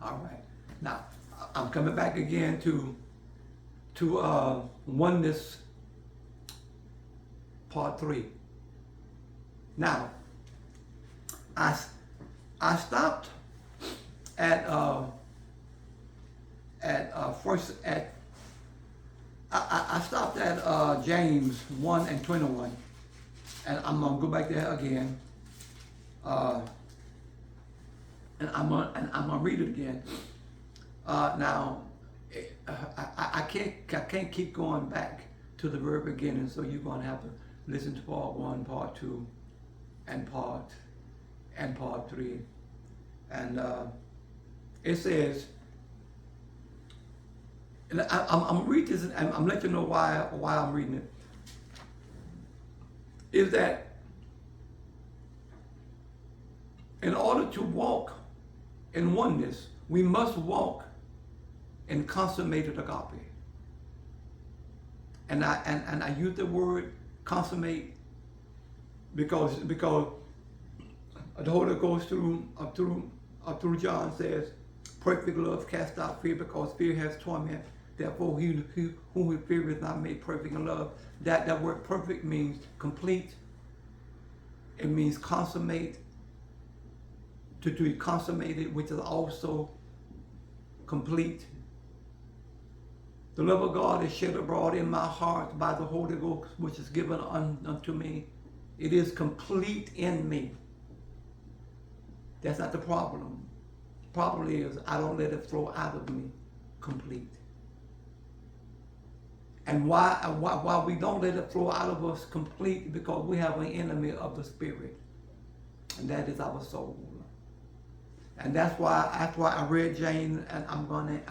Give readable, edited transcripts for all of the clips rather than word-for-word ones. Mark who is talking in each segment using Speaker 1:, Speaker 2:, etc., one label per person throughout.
Speaker 1: All right. Now, I'm coming back again to oneness part 3. Now, I stopped at first at I stopped at James 1 and 21, and I'm gonna go back there again, and I'm gonna read it again. Now, I can't keep going back to the very beginning, so you're gonna have to listen to part 1, part 2, and part 3, and it says. And I'm gonna read this, and I'm letting you know why I'm reading it. Is that in order to walk in oneness, we must walk in consummated agape. And I use the word consummate because the Holy Ghost through John says, perfect love casts out fear, because fear has torment. Therefore, he whom we fear is not made perfect in love. That word perfect means complete. It means consummate. To be consummated, which is also complete. The love of God is shed abroad in my heart by the Holy Ghost, which is given unto me. It is complete in me. That's not the problem. The problem is I don't let it flow out of me complete. And why we don't let it flow out of us complete? Because we have an enemy of the spirit, and that is our soul. And that's why I read James, and I'm going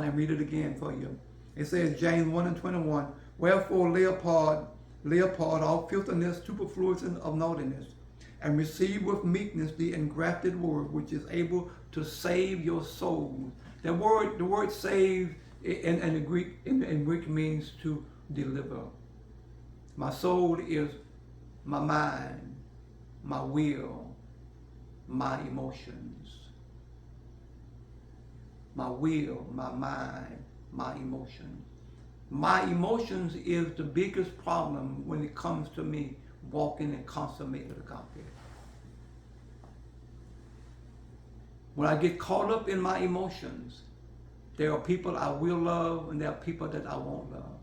Speaker 1: to read it again for you. It says, James 1 and 21, wherefore lay apart all filthiness, superfluity of naughtiness, and receive with meekness the engrafted word, which is able to save your souls. The word save in the Greek means to deliver. My soul is my mind, my will, my emotions. My will, my mind, my emotions. My emotions is the biggest problem when it comes to me walking in consummated agape. When I get caught up in my emotions, there are people I will love and there are people that I won't love.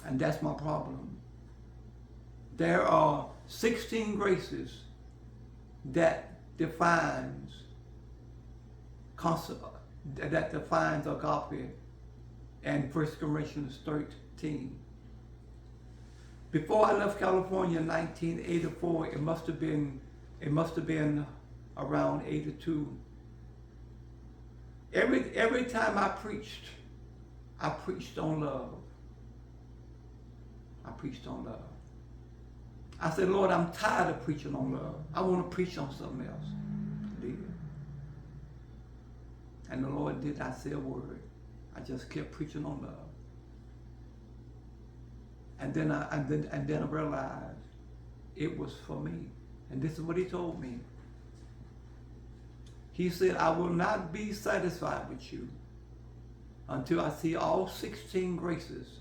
Speaker 1: And that's my problem. There are 16 graces that defines agape and 1 Corinthians 13. Before I left California in 1984, it must have been around 82. Every time I preached on love. I preached on love. I said, Lord, I'm tired of preaching on love. I want to preach on something else. And the Lord did not say a word. I just kept preaching on love. And then I realized it was for me. And this is what he told me. He said, I will not be satisfied with you until I see all 16 graces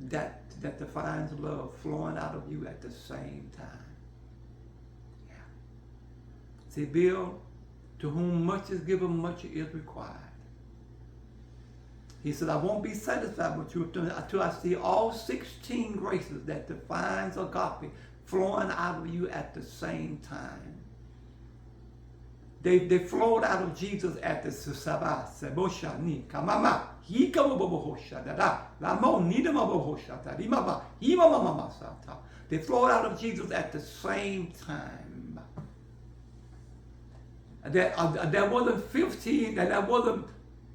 Speaker 1: that defines love flowing out of you at the same time. Yeah. See, Bill, to whom much is given, much is required. He said, I won't be satisfied with you until I see all 16 graces that defines agape flowing out of you at the same time. They flowed out of Jesus at the Sabah, Seboshani, Kamama, they flowed out of Jesus at the same time. There wasn't 15, and there wasn't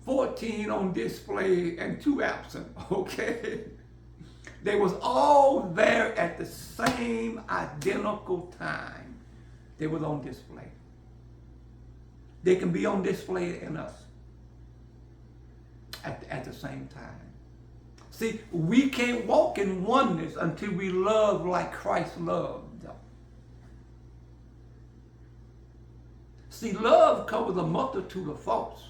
Speaker 1: 14 on display and 2 absent, okay? They was all there at the same identical time. They was on display. They can be on display in us at the same time. See, we can't walk in oneness until we love like Christ loved. See, love covers a multitude of faults.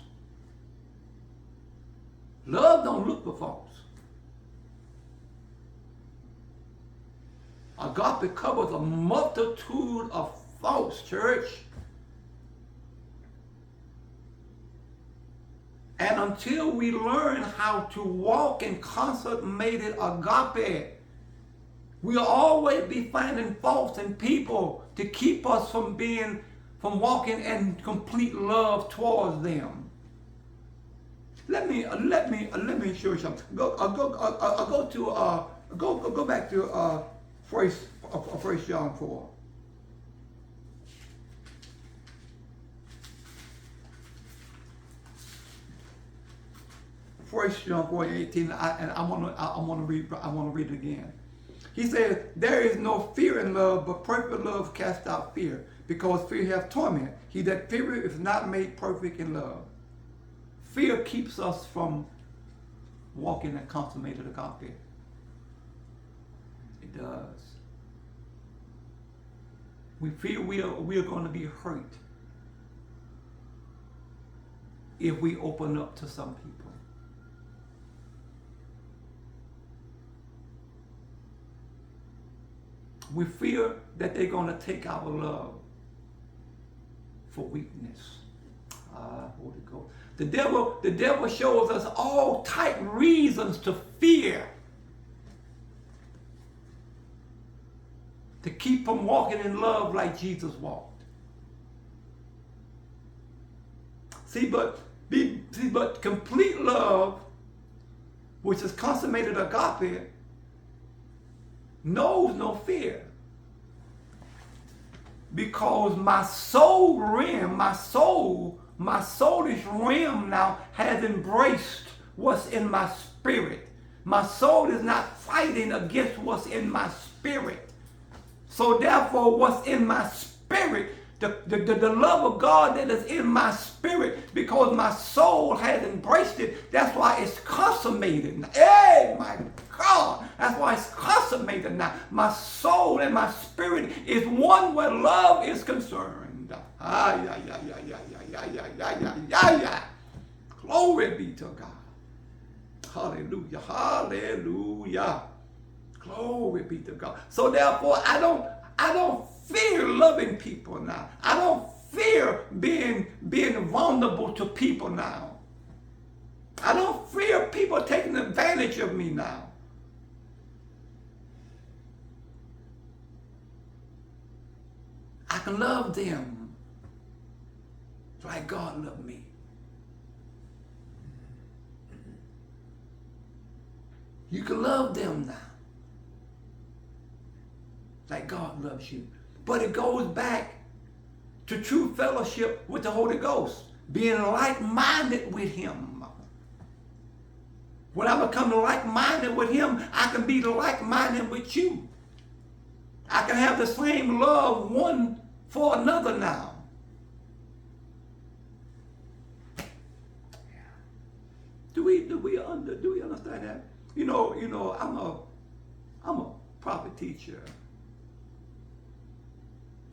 Speaker 1: Love don't look for faults. Agape covers a multitude of faults, church. And until we learn how to walk in consummated agape, we'll always be finding faults in people to keep us from walking in complete love towards them. Let me show you something. Go back to First John 4. First John 4:18, and I want to read it again. He says, "There is no fear in love, but perfect love casts out fear, because fear hath torment. He that feareth is not made perfect in love." Fear keeps us from walking in consummated agape. It does. We fear we are going to be hurt if we open up to some people. We fear that they're going to take our love for weakness. Holy Ghost. The devil shows us all type reasons to fear, to keep from walking in love like Jesus walked. But complete love, which is consummated agape, knows no fear. Because my soul realm, my soulish realm now has embraced what's in my spirit. My soul is not fighting against what's in my spirit. So therefore, what's in my spirit, the love of God that is in my spirit, because my soul has embraced it, that's why it's consummated. Hey, my God, that's why it's consummated now. My soul and my spirit is one where love is concerned. Glory be to God. Hallelujah. Hallelujah. Glory be to God. So therefore, I don't fear loving people now. I don't fear being vulnerable to people now. I don't fear people taking advantage of me now. I can love them like God loved me. You can love them now like God loves you. But it goes back to true fellowship with the Holy Ghost, being like-minded with Him. When I become like-minded with Him, I can be like-minded with you. I can have the same love one for another now. Do we understand that? You know, I'm a prophet teacher.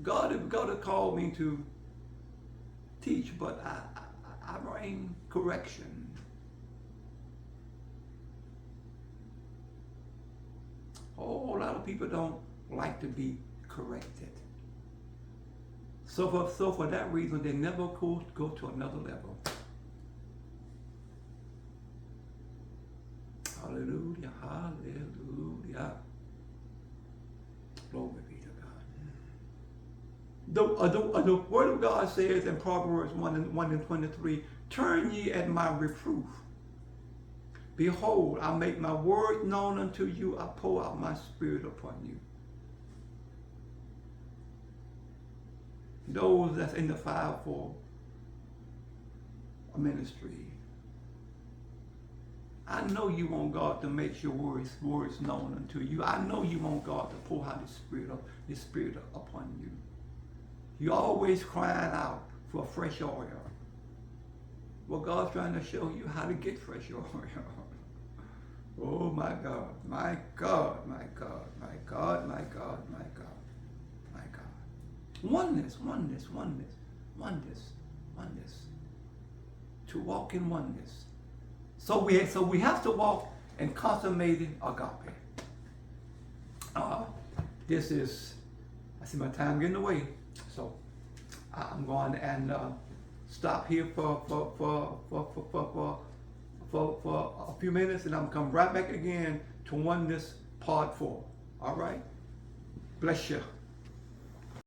Speaker 1: God has called me to teach, but I bring correction. A whole lot of people don't like to be corrected. So for that reason, they never go to another level. Hallelujah, hallelujah. Glory be to God. The Word of God says in Proverbs 1:23, "Turn ye at my reproof. Behold, I make my word known unto you. I pour out my spirit upon you." Those that's in the fivefold ministry, I know you want God to make your words known unto you. I know you want God to pour out His spirit upon you. You're always crying out for fresh oil. Well, God's trying to show you how to get fresh oil. Oh my God, my God, my God, my God, my God, my God, my God. Oneness. Oneness. Oneness. To walk in oneness. So we have to walk in consummated agape. This is, I see my time getting away, so I'm going and stop here for a few minutes, and I'm gonna come right back again to Oneness Part 4. All right? Bless you.